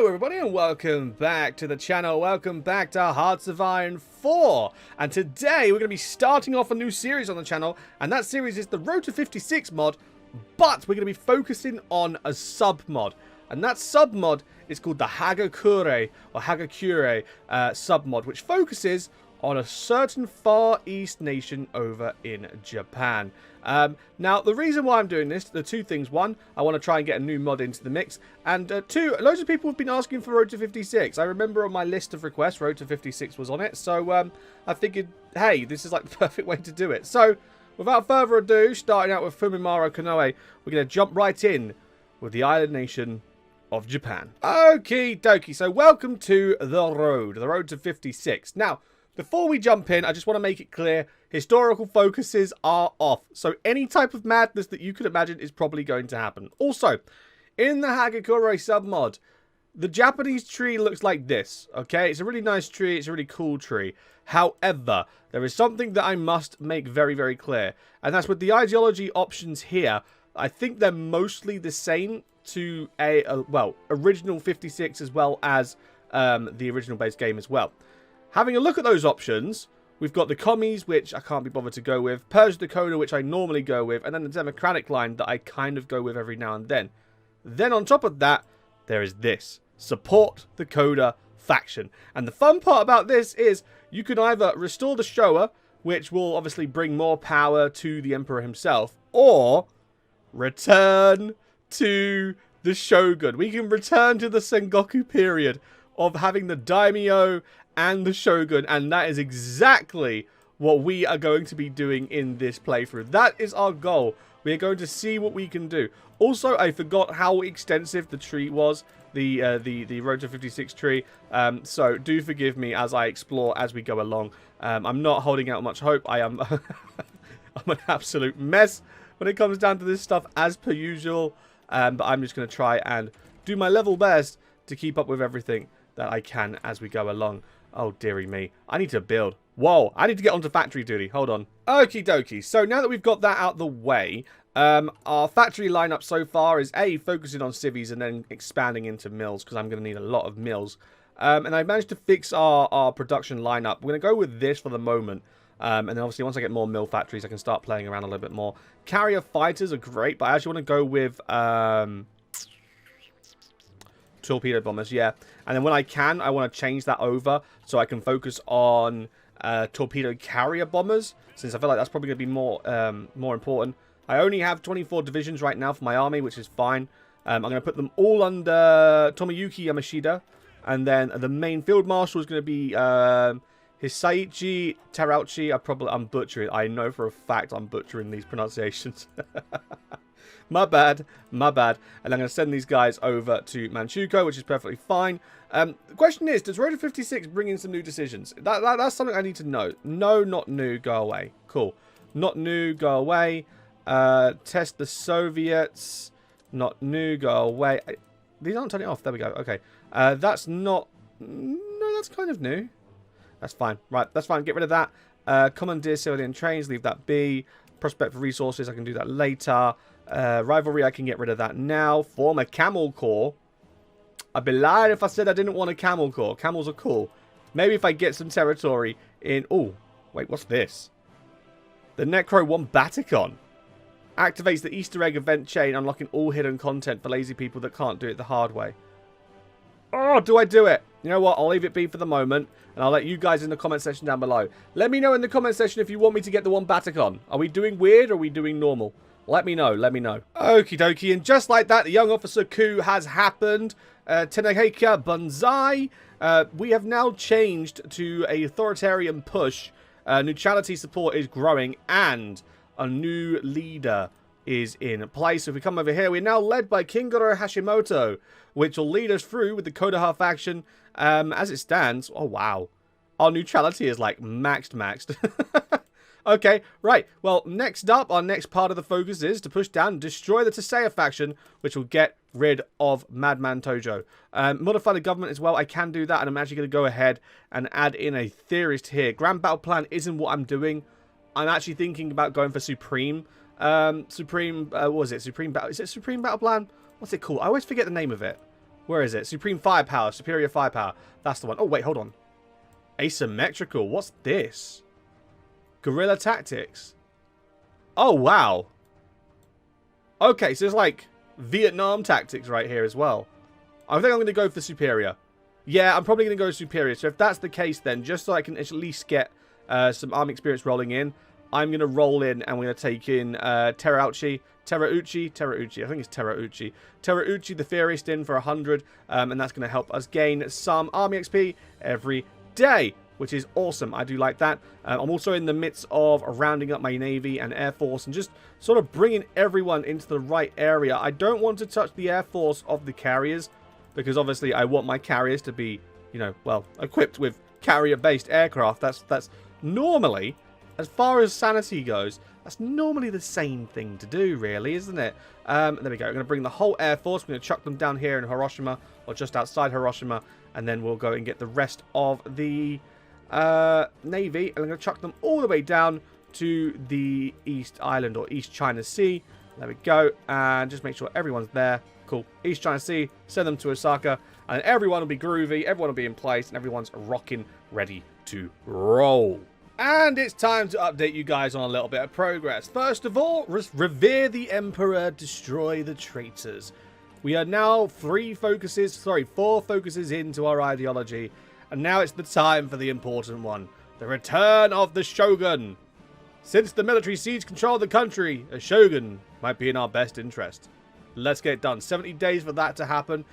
Hello everybody and welcome back to the channel, welcome back to Hearts of Iron 4. And today we're going to be starting off a new series on the channel, and that series is the Road to 56 mod, but we're going to be focusing on a sub-mod. And that sub-mod is called the Hagakure sub-mod, which focuses on a certain Far East nation over in Japan. Now, the reason why I'm doing this, the two things. One, I want to try and get a new mod into the mix. And two, loads of people have been asking for Road to 56. I remember on my list of requests, Road to 56 was on it. So I figured, hey, this is like the perfect way to do it. So, without further ado, starting out with Fumimaro Konoe, we're going to jump right in with the island nation of Japan. Okie dokie, so welcome to the Road to 56. Now, before we jump in, I just want to make it clear, historical focuses are off. So any type of madness that you could imagine is probably going to happen. Also, in the Hagakure Submod, the Japanese tree looks like this, okay? It's a really nice tree, it's a really cool tree. However, there is something that I must make very, very clear. And that's with the ideology options here, I think they're mostly the same to well, original 56 as well as the original base game as well. Having a look at those options, we've got the commies, which I can't be bothered to go with, Purge the Coda, which I normally go with, and then the democratic line that I kind of go with every now and then. Then on top of that, there is this, support the Coda faction. And the fun part about this is you can either restore the Showa, which will obviously bring more power to the Emperor himself, or return to the Shogun. We can return to the Sengoku period of having the Daimyo and the Shogun, and that is exactly what we are going to be doing in this playthrough. That is our goal. We are going to see what we can do. Also, I forgot how extensive the tree was, the Road to 56 tree, so do forgive me as I explore as we go along. I'm not holding out much hope. I am I'm an absolute mess when it comes down to this stuff, as per usual, but I'm just going to try and do my level best to keep up with everything that I can as we go along. Oh, dearie me. I need to build. Whoa, I need to get onto factory duty. Hold on. Okie dokie. So now that we've got that out the way, our factory lineup so far is A, focusing on civvies and then expanding into mills, because I'm going to need a lot of mills. And I managed to fix our production lineup. We're going to go with this for the moment. And then obviously once I get more mill factories, I can start playing around a little bit more. Carrier fighters are great, but I actually want to go with torpedo bombers, yeah. And then when I can, I want to change that over so I can focus on torpedo carrier bombers, since I feel like that's probably going to be more important. I only have 24 divisions right now for my army, which is fine. I'm going to put them all under Tomoyuki Yamashita, and then the main field marshal is going to be Hisaichi Terauchi. I'm butchering. I know for a fact I'm butchering these pronunciations. My bad, my bad. And I'm going to send these guys over to Manchukuo, which is perfectly fine. The question is, does Road to 56 bring in some new decisions? That's something I need to know. No, not new, go away. Cool. Not new, go away. Test the Soviets. Not new, go away. These aren't turning off. There we go. Okay. That's not... No, that's kind of new. That's fine. Right, that's fine. Get rid of that. Commandeer civilian trains. Leave that be. Prospect for resources. I can do that later. Rivalry, I can get rid of that now. Form a camel corps. I'd be lying if I said I didn't want a camel corps. Camels are cool. Maybe if I get some territory in... Oh, wait, what's this? The Necro 1 Baticon. Activates the Easter egg event chain, unlocking all hidden content for lazy people that can't do it the hard way. Oh, do I do it? You know what? I'll leave it be for the moment, and I'll let you guys in the comment section down below. Let me know in the comment section if you want me to get the 1 Baticon. Are we doing weird or are we doing normal? Let me know, let me know. Okie dokie, and just like that, the young officer coup has happened. Teneheka Banzai. We have now changed to an authoritarian push. Neutrality support is growing, and a new leader is in place. So if we come over here, we're now led by Kingoro Hashimoto, which will lead us through with the Kodaha faction. As it stands, oh wow, our neutrality is like maxed. Okay, right. Well, next up, our next part of the focus is to push down and destroy the Taiseiya faction, which will get rid of Madman Tojo. Modify the government as well. I can do that, and I'm actually going to go ahead and add in a theorist here. Grand Battle Plan isn't what I'm doing. I'm actually thinking about going for Supreme. What was it? Supreme Battle... Is it Supreme Battle Plan? What's it called? I always forget the name of it. Where is it? Supreme Firepower. Superior Firepower. That's the one. Oh, wait, hold on. Asymmetrical. What's this? Guerrilla Tactics. Oh, wow. Okay, so it's like Vietnam tactics right here as well. I think I'm going to go for Superior. Yeah, I'm probably going to go Superior. So if that's the case then, just so I can at least get some army experience rolling in, I'm going to roll in and we're going to take in Terauchi, I think it's Terauchi the Theorist in for 100, and that's going to help us gain some army XP every day, which is awesome. I do like that. I'm also in the midst of rounding up my Navy and Air Force and just sort of bringing everyone into the right area. I don't want to touch the Air Force of the carriers because obviously I want my carriers to be, you know, well, equipped with carrier-based aircraft. That's normally, as far as sanity goes, that's normally the same thing to do, really, isn't it? There we go. We're going to bring the whole Air Force. We're going to chuck them down here in Hiroshima, or just outside Hiroshima, and then we'll go and get the rest of the Navy, and I'm going to chuck them all the way down to the East Island, or East China Sea. There we go. And just make sure everyone's there. Cool. East China Sea. Send them to Osaka, and everyone will be groovy, everyone will be in place, and everyone's rocking, ready to roll. And it's time to update you guys on a little bit of progress. First of all, revere the Emperor, destroy the traitors. We are now 4 focuses into our ideology. And now it's the time for the important one. The return of the Shogun. Since the military siege controlled the country, a Shogun might be in our best interest. Let's get it done. 70 days for that to happen.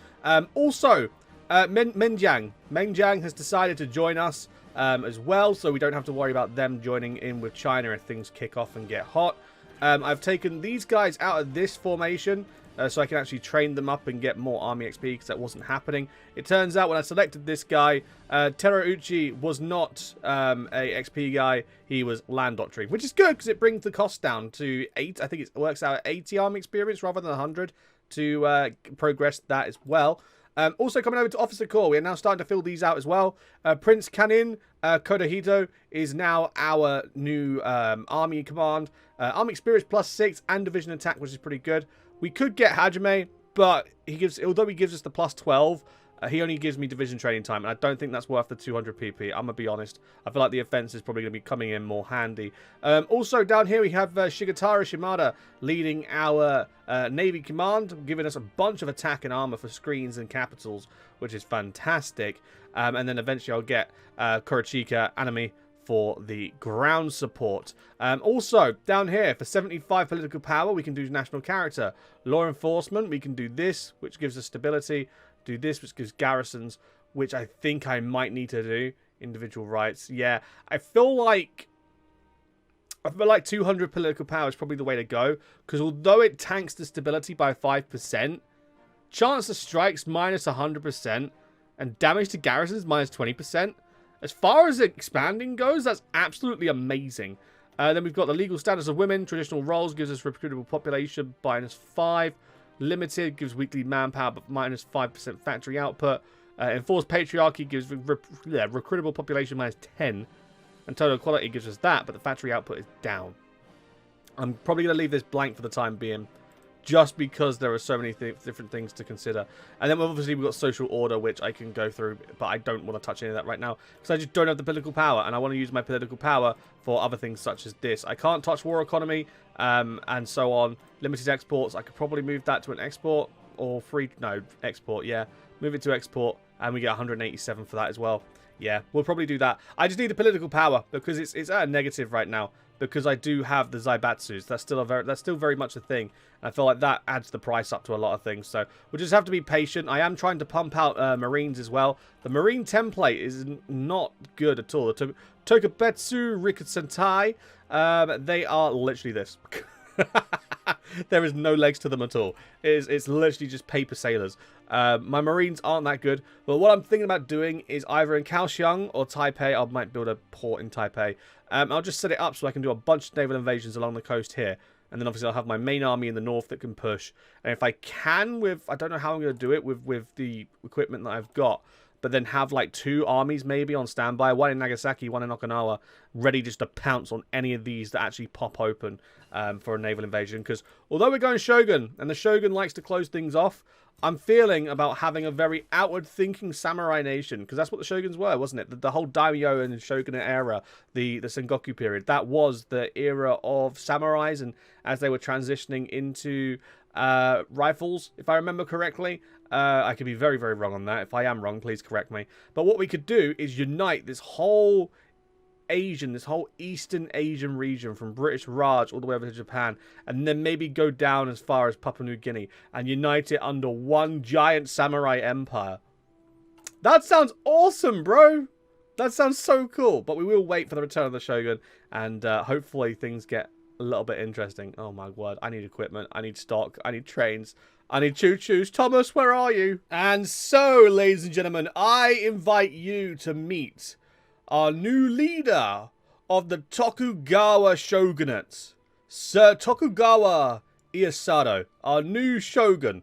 Also, Menjiang has decided to join us as well, so we don't have to worry about them joining in with China if things kick off and get hot. I've taken these guys out of this formation so I can actually train them up and get more army XP because that wasn't happening. It turns out when I selected this guy, Terauchi was not a XP guy, he was land doctrine, which is good because it brings the cost down to 8. I think it works out at 80 army experience rather than 100 to progress that as well. Also coming over to Officer Corps, we are now starting to fill these out as well. Prince Kanin Kodahito is now our new army command. Army experience +6 and division attack, which is pretty good. We could get Hajime, but although he gives us the +12, he only gives me division training time, and I don't think that's worth the 200 PP. I'm going to be honest. I feel like the offense is probably going to be coming in more handy. Also, down here we have Shigetaro Shimada leading our Navy Command, giving us a bunch of attack and armor for screens and capitals, which is fantastic. And then eventually I'll get Kurochika Anami for the ground support. Also, down here, for 75 political power, we can do national character. Law enforcement, we can do this, which gives us stability. Do this, which gives garrisons, which I think I might need to do. Individual rights. Yeah, I feel like 200 political power is probably the way to go, because although it tanks the stability by 5%, chance of strikes -100%, and damage to garrisons -20%. As far as expanding goes, that's absolutely amazing. Then we've got the legal status of women. Traditional roles gives us recruitable population -5. Limited gives weekly manpower but -5% factory output. Enforced patriarchy gives recruitable population -10. And total equality gives us that, but the factory output is down. I'm probably going to leave this blank for the time being, just because there are so many different things to consider. And then obviously we've got social order, which I can go through, but I don't want to touch any of that right now, because I just don't have the political power, and I want to use my political power for other things such as this. I can't touch war economy, and so on. Limited exports, I could probably move that to an export, or export, yeah. Move it to export, and we get 187 for that as well. Yeah, we'll probably do that. I just need the political power, because it's at a negative right now, because I do have the Zaibatsus. That's still very much a thing. And I feel like that adds the price up to a lot of things. So we'll just have to be patient. I am trying to pump out Marines as well. The Marine template is not good at all. The Tokubetsu Rikusentai, they are literally this. There is no legs to them at all. It's literally just paper sailors. My Marines aren't that good, but what I'm thinking about doing is either in Kaohsiung or Taipei. I might build a port in Taipei. I'll just set it up so I can do a bunch of naval invasions along the coast here, and then obviously I'll have my main army in the north that can push. And if I can, I don't know how I'm going to do it with the equipment that I've got, but then have like 2 armies maybe on standby, one in Nagasaki, one in Okinawa, ready just to pounce on any of these that actually pop open. for a naval invasion. Because although we're going Shogun, and the Shogun likes to close things off, I'm feeling about having a very outward-thinking samurai nation, because that's what the Shoguns were, wasn't it? The whole daimyo and shogunate era, the Sengoku period, that was the era of samurais, and as they were transitioning into rifles, if I remember correctly. I could be very, very wrong on that. If I am wrong, please correct me. But what we could do is unite this whole this whole Eastern Asian region from British Raj all the way over to Japan, and then maybe go down as far as Papua New Guinea and unite it under one giant samurai empire. That sounds awesome, bro. That sounds so cool. But we will wait for the return of the Shogun, and hopefully things get a little bit interesting. Oh my word, I need equipment, I need stock, I need trains, I need choo-choos. Thomas, where are you? And so, ladies and gentlemen, I invite you to meet our new leader of the Tokugawa Shogunate, Sir Tokugawa Ieyasu, our new shogun.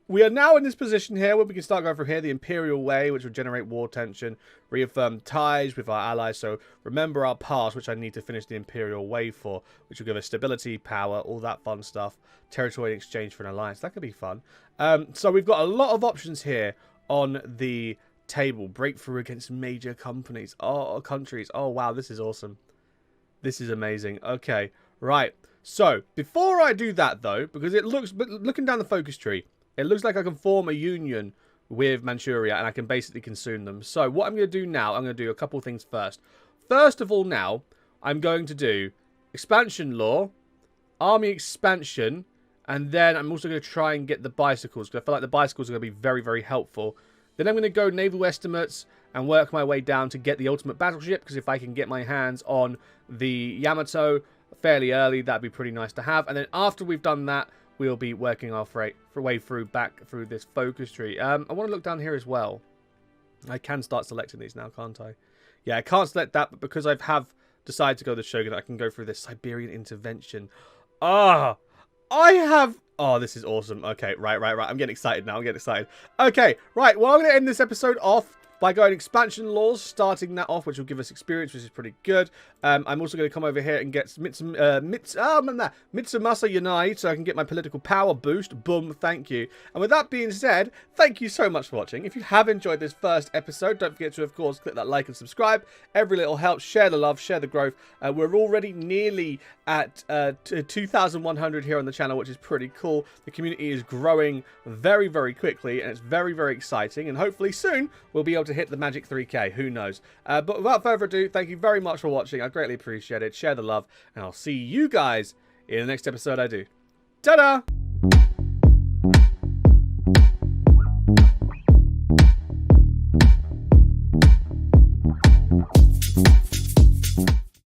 We are now in this position here where we can start going through here, the Imperial Way, which will generate war tension, reaffirm ties with our allies. So remember our past, which I need to finish the Imperial Way for, which will give us stability, power, all that fun stuff. Territory in exchange for an alliance. That could be fun. So we've got a lot of options here on the table. Breakthrough against major companies. Oh, countries. Oh, wow. This is awesome. This is amazing. Okay. Right. So before I do that, though, because it looks, looking down the focus tree, it looks like I can form a union with Manchuria and I can basically consume them. So what I'm going to do now, I'm going to do a couple things first. First of all now, I'm going to do expansion law, army expansion, and then I'm also going to try and get the bicycles, because I feel like the bicycles are going to be very, very helpful. Then I'm going to go naval estimates and work my way down to get the ultimate battleship, because if I can get my hands on the Yamato fairly early, that'd be pretty nice to have. And then after we've done that, we'll be working our way through back through this focus tree. I want to look down here as well. I can start selecting these now, can't I? Yeah, I can't select that, but because I have decided to go the Shogun, I can go through this Siberian intervention. Ah, I have... Oh, this is awesome. Okay, right. I'm getting excited now. Okay, right. Well, I'm going to end this episode off by going expansion laws, starting that off, which will give us experience, which is pretty good. I'm also going to come over here and get Mitsumasa Unite, so I can get my political power boost. Boom, thank you. And with that being said, thank you so much for watching. If you have enjoyed this first episode, don't forget to, of course, click that like and subscribe. Every little helps. Share the love, share the growth. We're already nearly at 2,100 here on the channel, which is pretty cool. The community is growing very, very quickly, and it's very, very exciting. And hopefully soon, we'll be able to hit the magic 3K. Who knows? But without further ado, thank you very much for watching. I greatly appreciate it. Share the love, and I'll see you guys in the next episode I do. Ta-da!